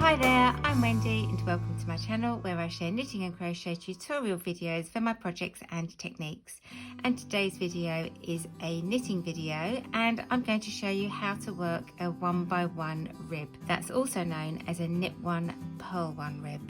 Hi there, I'm Wendy and welcome to my channel where I share knitting and crochet tutorial videos for my projects and techniques. And today's video is a knitting video and I'm going to show you how to work a 1x1 rib. That's also known as a knit one, purl one rib.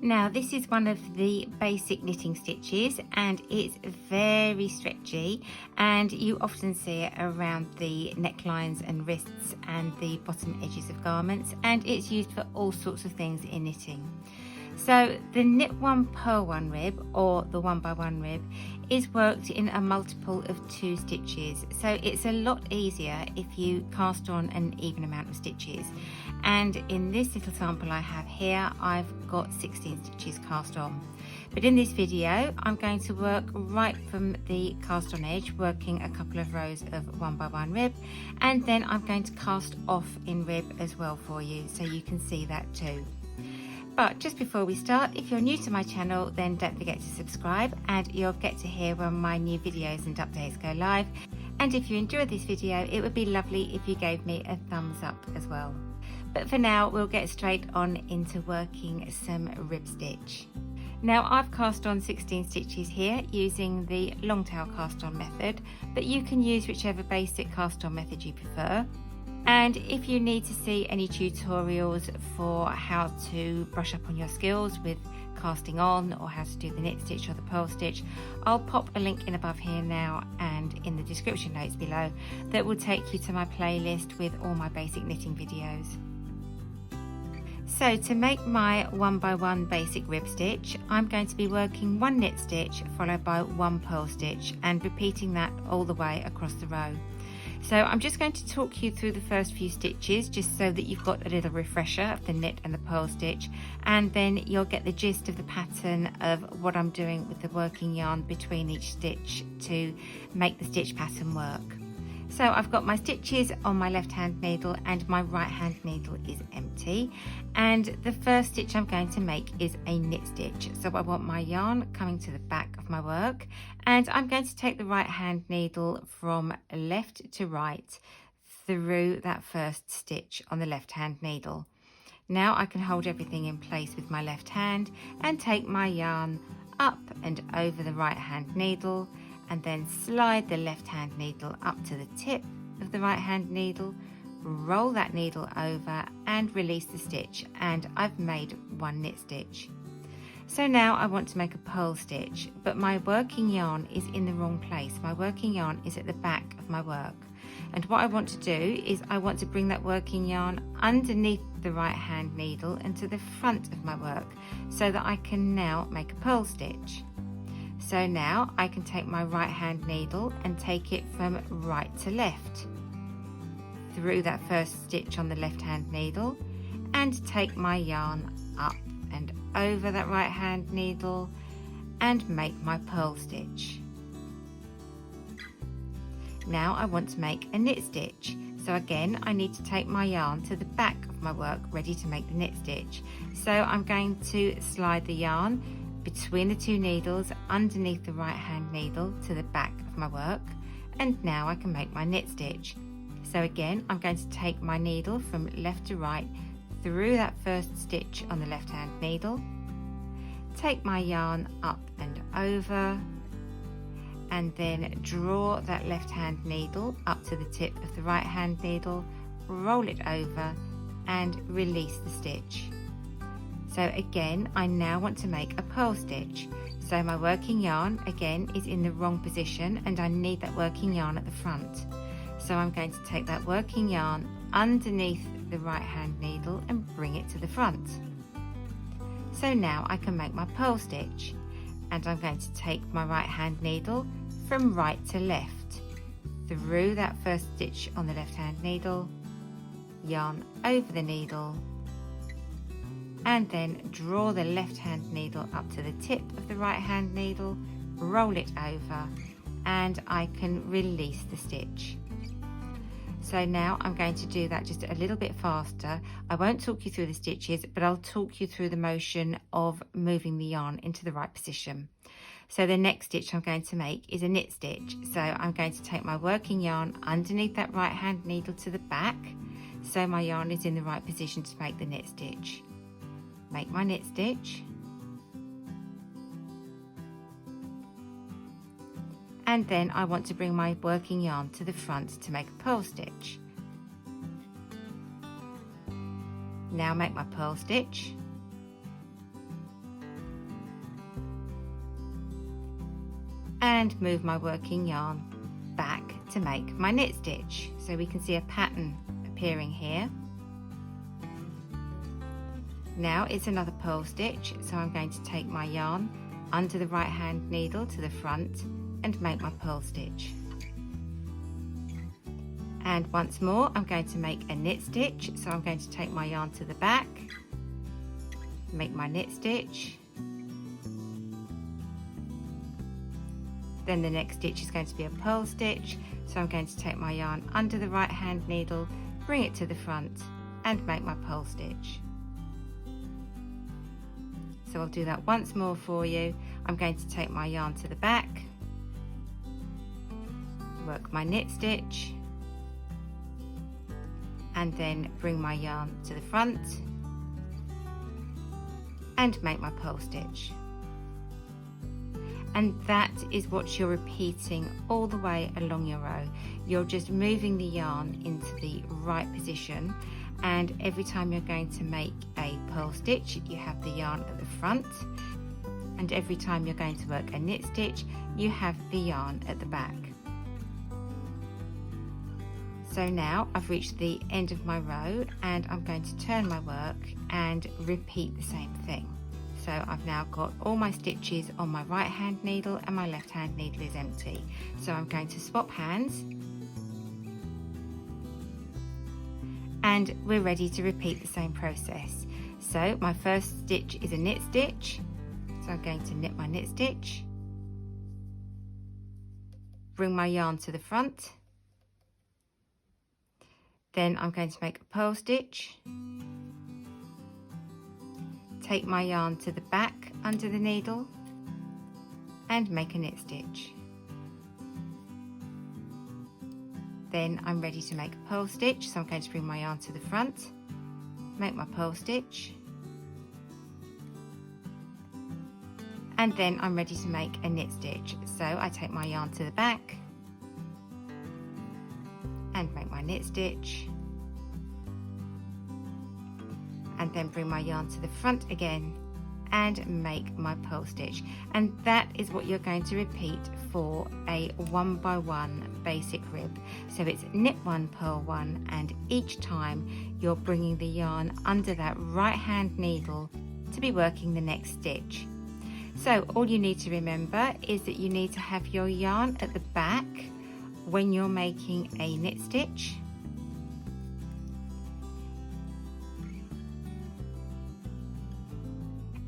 Now this is one of the basic knitting stitches and it's very stretchy and you often see it around the necklines and wrists and the bottom edges of garments, and it's used for all sorts of things in knitting. So the knit one purl one rib, or the 1x1 rib, is worked in a multiple of 2 stitches, so it's a lot easier if you cast on an even amount of stitches. And in this little sample I have here, I've got 16 stitches cast on. But in this video I'm going to work right from the cast on edge, working a couple of rows of 1x1 rib, and then I'm going to cast off in rib as well for you, so you can see that too. But just before we start, if you're new to my channel, then don't forget to subscribe and you'll get to hear when my new videos and updates go live. And if you enjoyed this video, it would be lovely if you gave me a thumbs up as well. But for now, we'll get straight on into working some rib stitch. Now I've cast on 16 stitches here using the long tail cast on method, but you can use whichever basic cast on method you prefer. And if you need to see any tutorials for how to brush up on your skills with casting on, or how to do the knit stitch or the purl stitch, I'll pop a link in above here now and in the description notes below that will take you to my playlist with all my basic knitting videos. So to make my 1x1 basic rib stitch, I'm going to be working 1 knit stitch followed by 1 purl stitch and repeating that all the way across the row. So I'm just going to talk you through the first few stitches just so that you've got a little refresher of the knit and the purl stitch, and then you'll get the gist of the pattern of what I'm doing with the working yarn between each stitch to make the stitch pattern work. So I've got my stitches on my left hand needle and my right hand needle is empty, and the first stitch I'm going to make is a knit stitch. So I want my yarn coming to the back of my work, and I'm going to take the right hand needle from left to right through that first stitch on the left hand needle. Now I can hold everything in place with my left hand and take my yarn up and over the right hand needle, and then slide the left hand needle up to the tip of the right hand needle, roll that needle over and release the stitch, and I've made 1 knit stitch. So now I want to make a purl stitch, but my working yarn is in the wrong place. My working yarn is at the back of my work, and what I want to do is I want to bring that working yarn underneath the right hand needle and to the front of my work so that I can now make a purl stitch. So now I can take my right hand needle and take it from right to left through that first stitch on the left hand needle, and take my yarn up and over that right hand needle and make my purl stitch. Now I want to make a knit stitch, so again I need to take my yarn to the back of my work ready to make the knit stitch. So I'm going to slide the yarn between the 2 needles underneath the right hand needle to the back of my work, and now I can make my knit stitch. So again I'm going to take my needle from left to right through that first stitch on the left hand needle, take my yarn up and over, and then draw that left hand needle up to the tip of the right hand needle, roll it over and release the stitch. So again, I now want to make a purl stitch. So my working yarn again is in the wrong position and I need that working yarn at the front. So I'm going to take that working yarn underneath the right hand needle and bring it to the front. So now I can make my purl stitch, and I'm going to take my right hand needle from right to left through that first stitch on the left hand needle, yarn over the needle, and then draw the left hand needle up to the tip of the right hand needle, roll it over, and I can release the stitch. So now I'm going to do that just a little bit faster. I won't talk you through the stitches, but I'll talk you through the motion of moving the yarn into the right position. So the next stitch I'm going to make is a knit stitch. So I'm going to take my working yarn underneath that right hand needle to the back, so my yarn is in the right position to make the knit stitch. Make my knit stitch, and then I want to bring my working yarn to the front to make a purl stitch. Now make my purl stitch, and move my working yarn back to make my knit stitch. So we can see a pattern appearing here. Now it's another purl stitch, so I'm going to take my yarn under the right hand needle to the front and make my purl stitch. And once more I'm going to make a knit stitch, so I'm going to take my yarn to the back, make my knit stitch, then the next stitch is going to be a purl stitch, so I'm going to take my yarn under the right hand needle, bring it to the front and make my purl stitch. So I'll do that once more for you. I'm going to take my yarn to the back, work my knit stitch, and then bring my yarn to the front and make my purl stitch. And that is what you're repeating all the way along your row. You're just moving the yarn into the right position, and every time you're going to make a purl stitch you have the yarn at the front, and every time you're going to work a knit stitch you have the yarn at the back. So now I've reached the end of my row and I'm going to turn my work and repeat the same thing. So I've now got all my stitches on my right hand needle and my left hand needle is empty. So I'm going to swap hands and we're ready to repeat the same process. So my first stitch is a knit stitch, so I'm going to knit my knit stitch, bring my yarn to the front, then I'm going to make a purl stitch, take my yarn to the back under the needle and make a knit stitch. Then I'm ready to make a purl stitch, so I'm going to bring my yarn to the front, make my purl stitch, and then I'm ready to make a knit stitch. So I take my yarn to the back and make my knit stitch, and then bring my yarn to the front again and make my purl stitch. And that is what you're going to repeat for a 1x1 basic rib. So it's knit 1, purl 1, and each time you're bringing the yarn under that right hand needle to be working the next stitch. So all you need to remember is that you need to have your yarn at the back when you're making a knit stitch,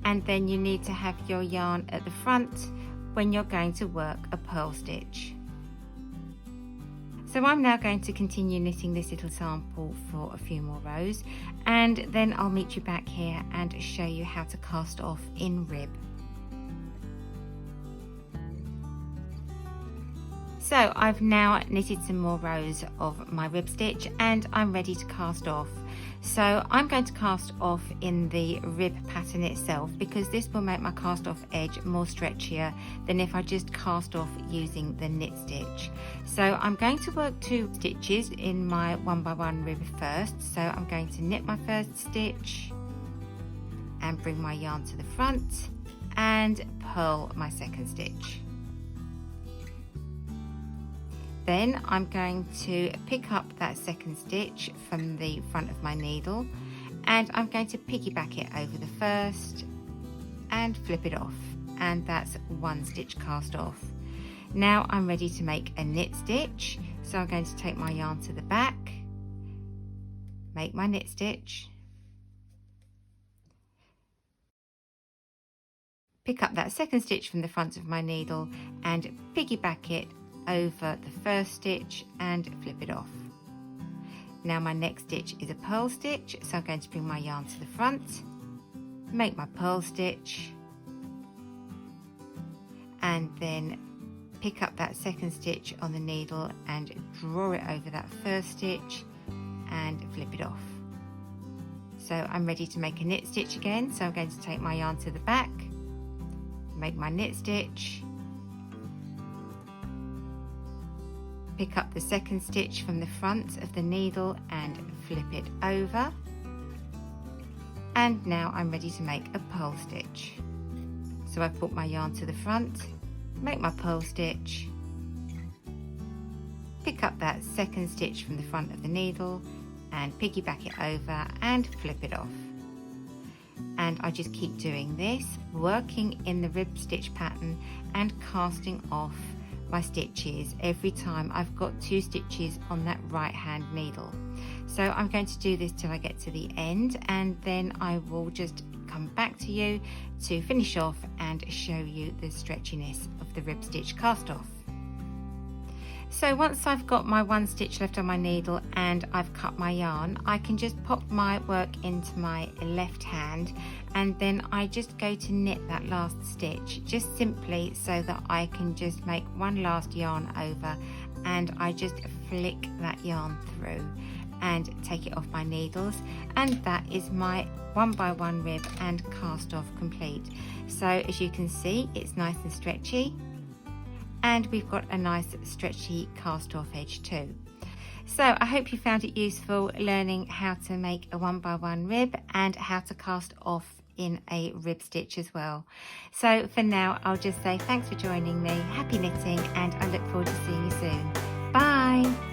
and then you need to have your yarn at the front when you're going to work a purl stitch. So I'm now going to continue knitting this little sample for a few more rows, and then I'll meet you back here and show you how to cast off in rib. So I've now knitted some more rows of my rib stitch and I'm ready to cast off. So I'm going to cast off in the rib pattern itself, because this will make my cast off edge more stretchier than if I just cast off using the knit stitch. So I'm going to work 2 stitches in my 1x1 rib first. So I'm going to knit my first stitch and bring my yarn to the front and purl my second stitch. Then I'm going to pick up that second stitch from the front of my needle and I'm going to piggyback it over the first and flip it off, and that's 1 stitch cast off. Now I'm ready to make a knit stitch, so I'm going to take my yarn to the back, make my knit stitch, pick up that second stitch from the front of my needle and piggyback it over the first stitch and flip it off. Now my next stitch is a purl stitch, so I'm going to bring my yarn to the front, make my purl stitch, and then pick up that second stitch on the needle and draw it over that first stitch and flip it off. So I'm ready to make a knit stitch again, so I'm going to take my yarn to the back, make my knit stitch, pick up the second stitch from the front of the needle and flip it over, and now I'm ready to make a purl stitch. So I've brought my yarn to the front, make my purl stitch, pick up that second stitch from the front of the needle and piggyback it over and flip it off. And I just keep doing this, working in the rib stitch pattern and casting off my stitches every time I've got 2 stitches on that right hand needle. So I'm going to do this till I get to the end, and then I will just come back to you to finish off and show you the stretchiness of the rib stitch cast off. So once I've got my 1 stitch left on my needle and I've cut my yarn, I can just pop my work into my left hand, and then I just go to knit that last stitch, just simply so that I can just make one last yarn over, and I just flick that yarn through and take it off my needles, and that is my 1x1 rib and cast off complete. So as you can see, it's nice and stretchy, and we've got a nice stretchy cast off edge too. So I hope you found it useful learning how to make a 1x1 rib and how to cast off in a rib stitch as well. So for now, I'll just say thanks for joining me, happy knitting, and I look forward to seeing you soon. Bye!